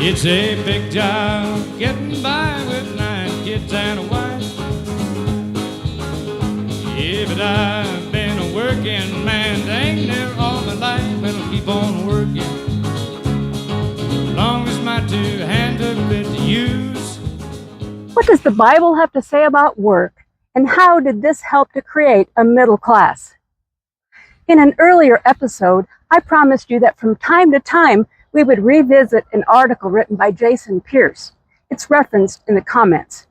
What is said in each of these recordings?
It's a big job getting by with 9 kids and a wife. Yeah, but I've been a working man dang near all my life, and I'll keep on working as long as my 2 hands are fit to use. What does the Bible have to say about work, and how did this help to create a middle class? In an earlier episode, I promised you that from time to time we would revisit an article written by Jason Pierce. It's referenced in the comments.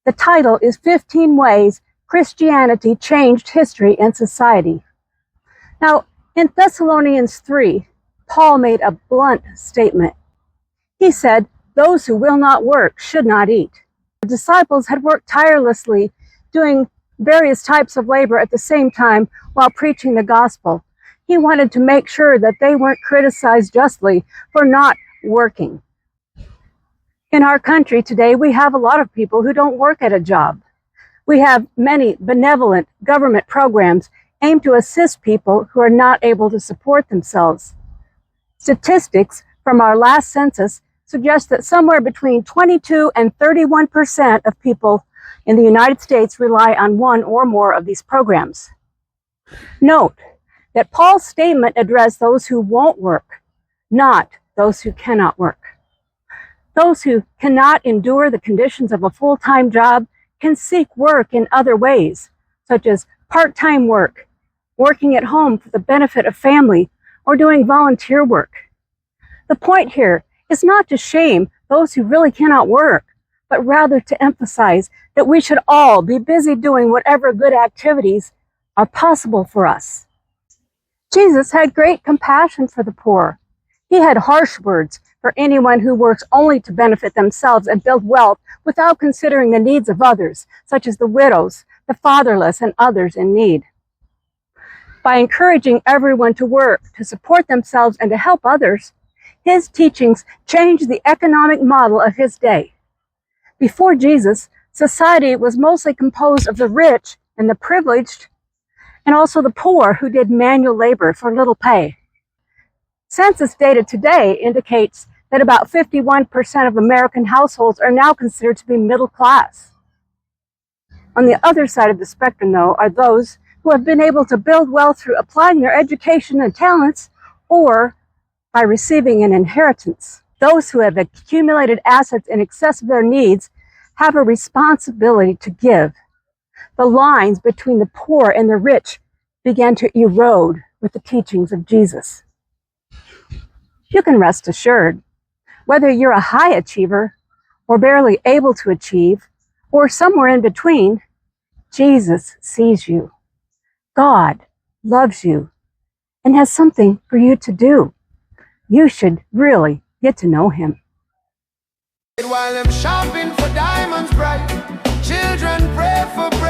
The title is 15 Ways Christianity Changed History and Society. Now, in Thessalonians 3, Paul made a blunt statement. He said, "Those who will not work should not eat." The disciples had worked tirelessly, doing various types of labor at the same time while preaching the gospel. He wanted to make sure that they weren't criticized justly for not working. In our country today, we have a lot of people who don't work at a job. We have many benevolent government programs aimed to assist people who are not able to support themselves. Statistics from our last census suggest that somewhere between 22 and 31% of people in the United States rely on one or more of these programs. Note that Paul's statement addressed those who won't work, not those who cannot work. Those who cannot endure the conditions of a full-time job can seek work in other ways, such as part-time work, working at home for the benefit of family, or doing volunteer work. The point here is not to shame those who really cannot work, but rather to emphasize that we should all be busy doing whatever good activities are possible for us. Jesus had great compassion for the poor. He had harsh words for anyone who works only to benefit themselves and build wealth without considering the needs of others, such as the widows, the fatherless, and others in need. By encouraging everyone to work, to support themselves, and to help others, his teachings changed the economic model of his day. Before Jesus, society was mostly composed of the rich and the privileged, and also the poor who did manual labor for little pay. Census data today indicates that about 51% of American households are now considered to be middle class. On the other side of the spectrum, though, are those who have been able to build wealth through applying their education and talents or by receiving an inheritance. Those who have accumulated assets in excess of their needs have a responsibility to give. The lines between the poor and the rich began to erode with the teachings of Jesus. You can rest assured, whether you're a high achiever or barely able to achieve, or somewhere in between, Jesus sees you. God loves you and has something for you to do. You should really get to know him. While I'm shopping for diamonds bright, children pray for bread.